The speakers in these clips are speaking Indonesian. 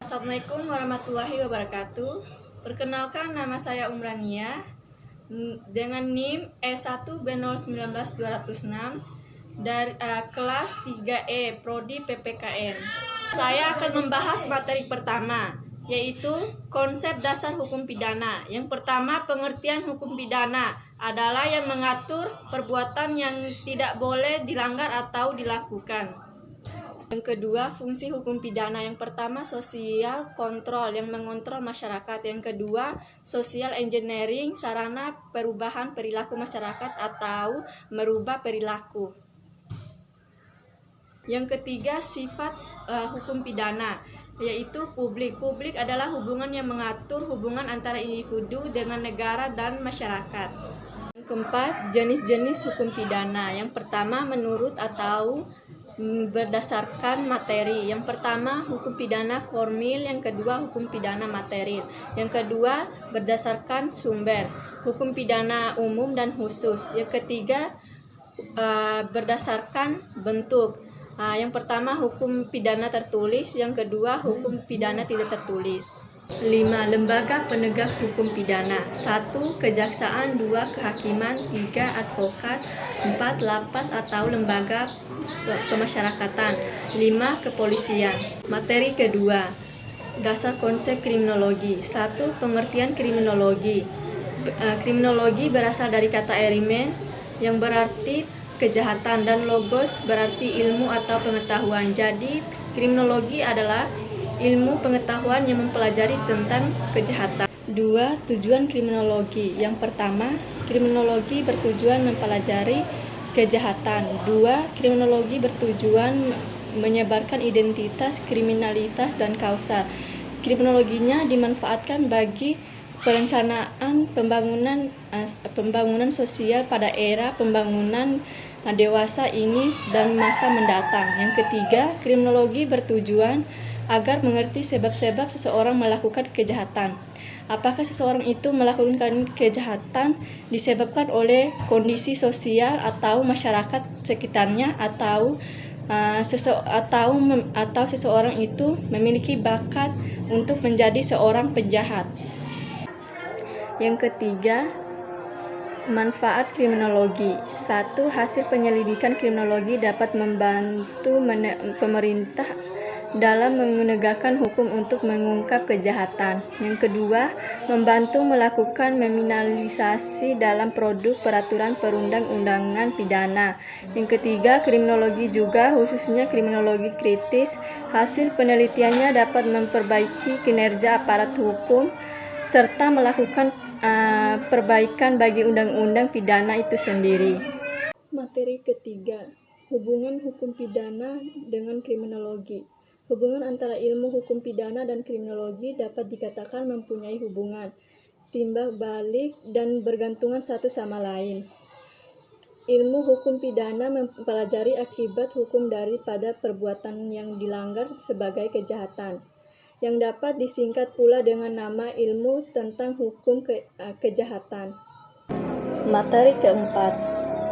Assalamualaikum warahmatullahi wabarakatuh. Perkenalkan, nama saya Umrania dengan NIM E1B019206 dari kelas 3E Prodi PPKN. Saya akan membahas materi pertama, yaitu konsep dasar hukum pidana. Yang pertama, pengertian hukum pidana adalah yang mengatur perbuatan yang tidak boleh dilanggar atau dilakukan. Yang kedua, fungsi hukum pidana. Yang pertama, sosial kontrol yang mengontrol masyarakat. Yang kedua, social engineering, sarana perubahan perilaku masyarakat atau merubah perilaku. Yang ketiga, sifat hukum pidana, yaitu publik. Publik adalah hubungan yang mengatur hubungan antara individu dengan negara dan masyarakat. Yang keempat, jenis-jenis hukum pidana. Yang pertama, menurut atau berdasarkan materi. Yang pertama, hukum pidana formil. Yang kedua, hukum pidana material. Yang kedua, berdasarkan sumber. Hukum pidana umum dan khusus. Yang ketiga, berdasarkan bentuk. Yang pertama, hukum pidana tertulis. Yang kedua, hukum pidana tidak tertulis. 5. Lembaga penegak hukum pidana. 1. Kejaksaan. 2. Kehakiman. 3. Advokat. 4. Lapas atau lembaga pemasyarakatan. 5. Kepolisian. Materi kedua, dasar konsep kriminologi. 1. Pengertian kriminologi. Kriminologi berasal dari kata erimen yang berarti kejahatan dan logos berarti ilmu atau pengetahuan. Jadi, kriminologi adalah ilmu pengetahuan yang mempelajari tentang kejahatan. 2. Tujuan kriminologi. Yang pertama, kriminologi bertujuan mempelajari kejahatan. 2. Kriminologi bertujuan menyebarkan identitas, kriminalitas, dan kausal. Kriminologinya dimanfaatkan bagi perencanaan pembangunan sosial pada era pembangunan dewasa ini dan masa mendatang. Yang ketiga, kriminologi bertujuan agar mengerti sebab-sebab seseorang melakukan kejahatan. Apakah seseorang itu melakukan kejahatan disebabkan oleh kondisi sosial atau masyarakat sekitarnya atau seseorang itu memiliki bakat untuk menjadi seorang penjahat. Yang ketiga, manfaat kriminologi. 1. Hasil penyelidikan kriminologi dapat membantu pemerintah dalam menegakkan hukum untuk mengungkap kejahatan. Yang kedua, membantu melakukan meminimalisasi dalam produk peraturan perundang-undangan pidana. Yang ketiga, kriminologi juga khususnya kriminologi kritis. Hasil penelitiannya dapat memperbaiki kinerja aparat hukum serta melakukan perbaikan bagi undang-undang pidana itu sendiri. Materi ketiga, hubungan hukum pidana dengan kriminologi. Hubungan antara ilmu hukum pidana dan kriminologi dapat dikatakan mempunyai hubungan timbal balik dan bergantungan satu sama lain. Ilmu hukum pidana mempelajari akibat hukum daripada perbuatan yang dilanggar sebagai kejahatan, yang dapat disingkat pula dengan nama ilmu tentang hukum kejahatan. Materi keempat,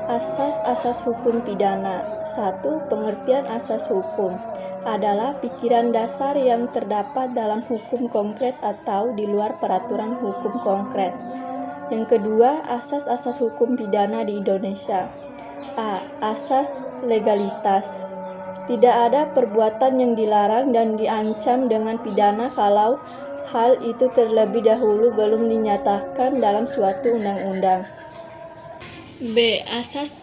asas-asas hukum pidana. 1. Pengertian asas hukum adalah pikiran dasar yang terdapat dalam hukum konkret atau di luar peraturan hukum konkret. Yang kedua, asas-asas hukum pidana di Indonesia. A. Asas legalitas. Tidak ada perbuatan yang dilarang dan diancam dengan pidana kalau hal itu terlebih dahulu belum dinyatakan dalam suatu undang-undang. B. Asas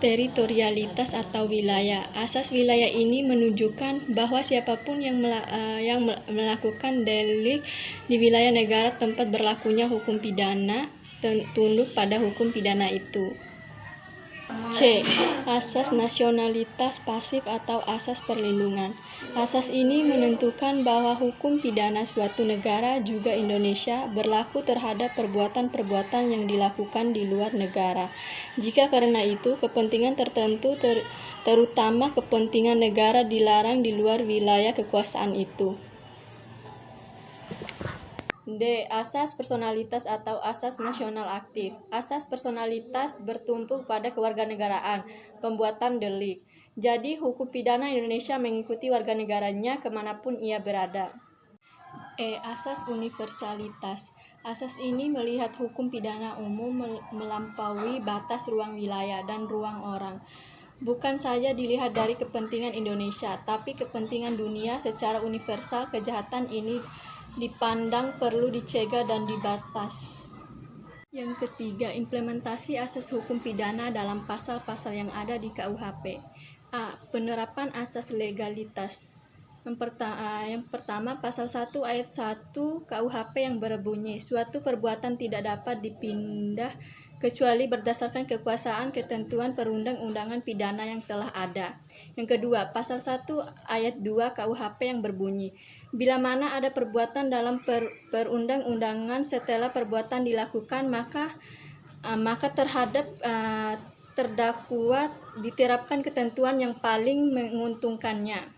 teritorialitas atau wilayah. Asas wilayah ini menunjukkan bahwa siapapun yang melakukan delik di wilayah negara tempat berlakunya hukum pidana tunduk pada hukum pidana itu. C. Asas nasionalitas pasif atau asas perlindungan. Asas ini menentukan bahwa hukum pidana suatu negara, juga Indonesia, berlaku terhadap perbuatan-perbuatan yang dilakukan di luar negara. Jika karena itu kepentingan tertentu terutama kepentingan negara dilarang di luar wilayah kekuasaan itu. D. Asas personalitas atau asas nasional aktif. Asas personalitas bertumpu pada kewarganegaraan, pembuatan delik. Jadi, hukum pidana Indonesia mengikuti warga negaranya kemanapun ia berada. Asas universalitas. Asas ini melihat hukum pidana umum melampaui batas ruang wilayah dan ruang orang. Bukan saja dilihat dari kepentingan Indonesia, tapi kepentingan dunia secara universal. Kejahatan ini dipandang perlu dicegah dan dibatas. Yang ketiga, implementasi asas hukum pidana dalam pasal-pasal yang ada di KUHP. Penerapan asas legalitas. Yang pertama, pasal 1 ayat 1 KUHP yang berbunyi, suatu perbuatan tidak dapat dipindah kecuali berdasarkan kekuasaan ketentuan perundang-undangan pidana yang telah ada. Yang kedua, pasal 1 ayat 2 KUHP yang berbunyi, bila mana ada perbuatan dalam perundang-undangan setelah perbuatan dilakukan, maka terhadap terdakwa diterapkan ketentuan yang paling menguntungkannya.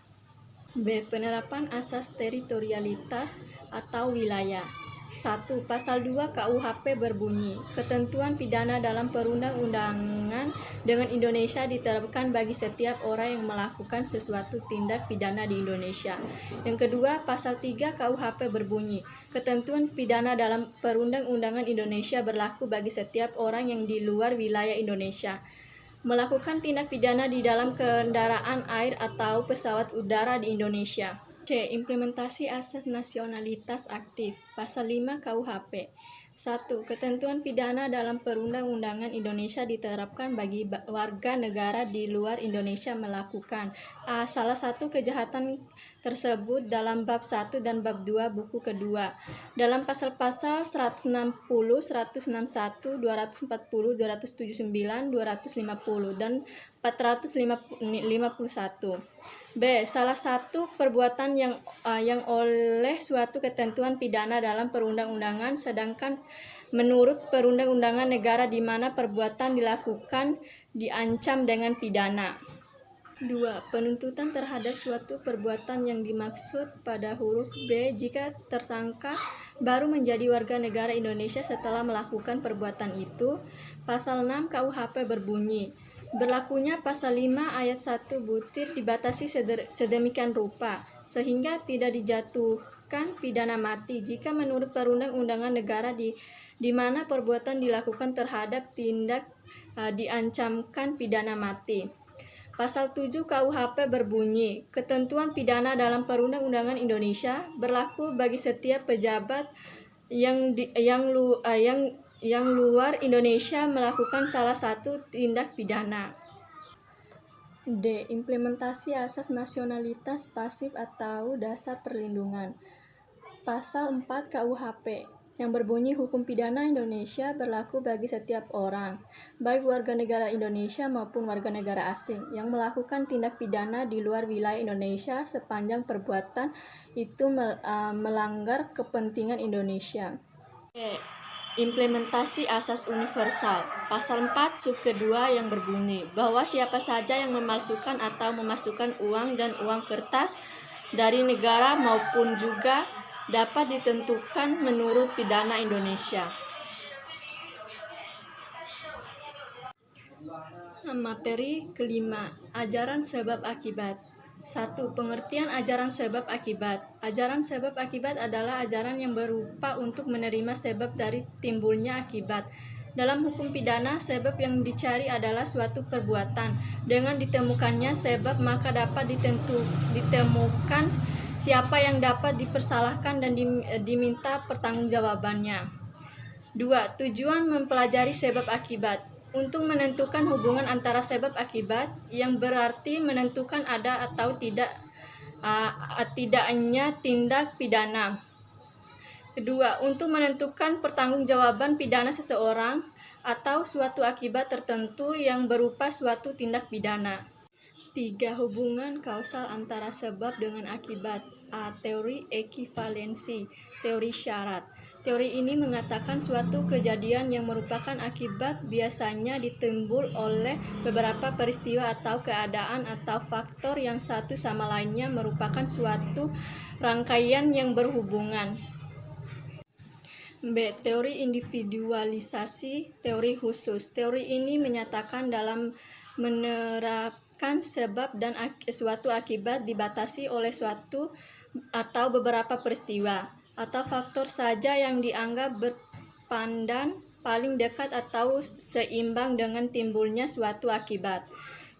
Penerapan asas teritorialitas atau wilayah. 1. Pasal 2 KUHP berbunyi, ketentuan pidana dalam perundang-undangan dengan Indonesia diterapkan bagi setiap orang yang melakukan sesuatu tindak pidana di Indonesia. Yang kedua, pasal 3 KUHP berbunyi, ketentuan pidana dalam perundang-undangan Indonesia berlaku bagi setiap orang yang di luar wilayah Indonesia melakukan tindak pidana di dalam kendaraan air atau pesawat udara di Indonesia. C. Implementasi asas nasionalitas aktif. Pasal 5 KUHP. 1. Ketentuan pidana dalam perundang-undangan Indonesia diterapkan bagi warga negara di luar Indonesia melakukan salah satu kejahatan tersebut dalam bab 1 dan bab 2 buku kedua. Dalam pasal-pasal 160, 161, 240, 279, 250, dan 451. B. Salah satu perbuatan yang oleh suatu ketentuan pidana dalam perundang-undangan, sedangkan menurut perundang-undangan negara di mana perbuatan dilakukan diancam dengan pidana. 2. Penuntutan terhadap suatu perbuatan yang dimaksud pada huruf B jika tersangka baru menjadi warga negara Indonesia setelah melakukan perbuatan itu. Pasal 6 KUHP berbunyi, berlakunya pasal 5 ayat 1 butir dibatasi sedemikian rupa sehingga tidak dijatuhkan pidana mati jika menurut perundang-undangan negara di mana perbuatan dilakukan terhadap tindak diancamkan pidana mati. Pasal 7 KUHP berbunyi, ketentuan pidana dalam perundang-undangan Indonesia berlaku bagi setiap pejabat yang luar Indonesia melakukan salah satu tindak pidana. D. Implementasi asas nasionalitas pasif atau dasar perlindungan. Pasal 4 KUHP yang berbunyi, hukum pidana Indonesia berlaku bagi setiap orang, baik warga negara Indonesia maupun warga negara asing, yang melakukan tindak pidana di luar wilayah Indonesia sepanjang perbuatan itu melanggar kepentingan Indonesia. Implementasi asas universal. Pasal 4 sub kedua yang berbunyi, bahwa siapa saja yang memalsukan atau memasukkan uang dan uang kertas dari negara maupun juga dapat ditentukan menurut pidana Indonesia. Materi kelima, ajaran sebab akibat. 1. Pengertian ajaran sebab akibat. Ajaran sebab akibat adalah ajaran yang berupa untuk menerima sebab dari timbulnya akibat. Dalam hukum pidana, sebab yang dicari adalah suatu perbuatan. Dengan ditemukannya sebab, maka dapat ditemukan siapa yang dapat dipersalahkan dan diminta pertanggungjawabannya. 2. Tujuan mempelajari sebab akibat. Untuk menentukan hubungan antara sebab akibat, yang berarti menentukan ada atau tidaknya tindak pidana. Kedua, untuk menentukan pertanggungjawaban pidana seseorang atau suatu akibat tertentu yang berupa suatu tindak pidana. 3. Hubungan kausal antara sebab dengan akibat. Teori ekivalensi, teori syarat. Teori ini mengatakan suatu kejadian yang merupakan akibat biasanya ditimbul oleh beberapa peristiwa atau keadaan atau faktor yang satu sama lainnya merupakan suatu rangkaian yang berhubungan. B. Teori individualisasi, teori khusus. Teori ini menyatakan dalam menerapkan sebab dan suatu akibat dibatasi oleh suatu atau beberapa peristiwa. atau faktor saja yang dianggap berpandan paling dekat atau seimbang dengan timbulnya suatu akibat.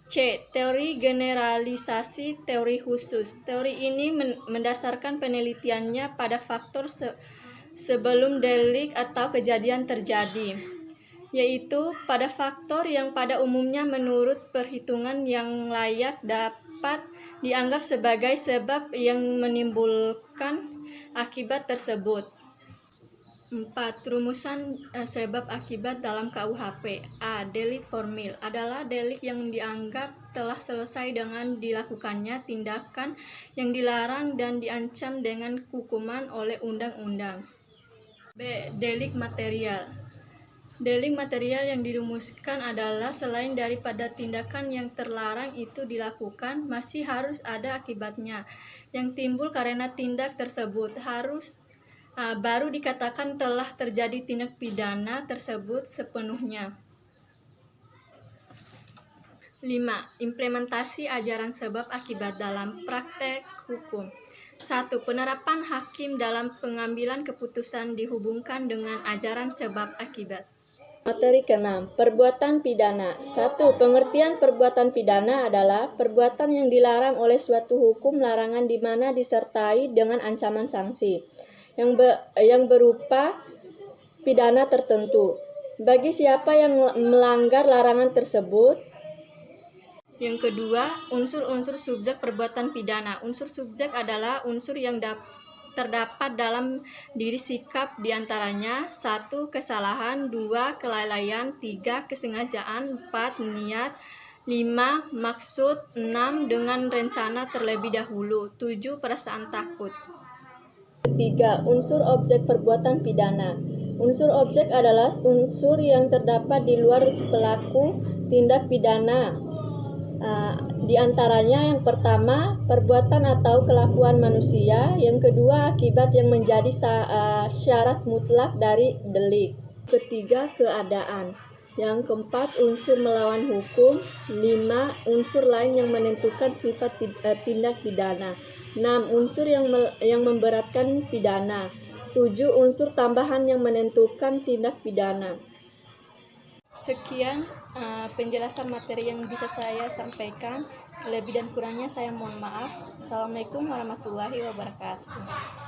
C. Teori generalisasi teori khusus. Teori ini mendasarkan penelitiannya pada faktor sebelum delik atau kejadian terjadi, yaitu pada faktor yang pada umumnya menurut perhitungan yang layak dapat dianggap sebagai sebab yang menimbulkan akibat tersebut. 4. Rumusan sebab akibat dalam KUHP. A. Delik formil adalah delik yang dianggap telah selesai dengan dilakukannya tindakan yang dilarang dan diancam dengan hukuman oleh undang-undang. B. Delik material. Delik material yang dirumuskan adalah selain daripada tindakan yang terlarang itu dilakukan, masih harus ada akibatnya yang timbul karena tindak tersebut baru dikatakan telah terjadi tindak pidana tersebut sepenuhnya. 5. Implementasi ajaran sebab akibat dalam praktek hukum. 1. Penerapan hakim dalam pengambilan keputusan dihubungkan dengan ajaran sebab akibat. Materi ke-6. Perbuatan pidana. 1. Pengertian perbuatan pidana adalah perbuatan yang dilarang oleh suatu hukum larangan di mana disertai dengan ancaman sanksi yang berupa pidana tertentu bagi siapa yang melanggar larangan tersebut. Yang kedua, unsur-unsur subjek perbuatan pidana. Unsur subjek adalah unsur yang terdapat dalam diri sikap diantaranya 1. Kesalahan, 2. Kelalaian, 3. Kesengajaan, 4. Niat, 5. Maksud, 6. Dengan rencana terlebih dahulu, 7. Perasaan takut. Ketiga, unsur objek perbuatan pidana. Unsur objek adalah unsur yang terdapat di luar pelaku tindak pidana. Di antaranya yang pertama, perbuatan atau kelakuan manusia. Yang kedua, akibat yang menjadi syarat mutlak dari delik. Ketiga, keadaan. Yang keempat, unsur melawan hukum. 5. Unsur lain yang menentukan sifat tindak pidana. 6. Unsur yang memberatkan pidana. 7. Unsur tambahan yang menentukan tindak pidana. Sekian penjelasan materi yang bisa saya sampaikan. Lebih dan kurangnya saya mohon maaf. Assalamualaikum warahmatullahi wabarakatuh.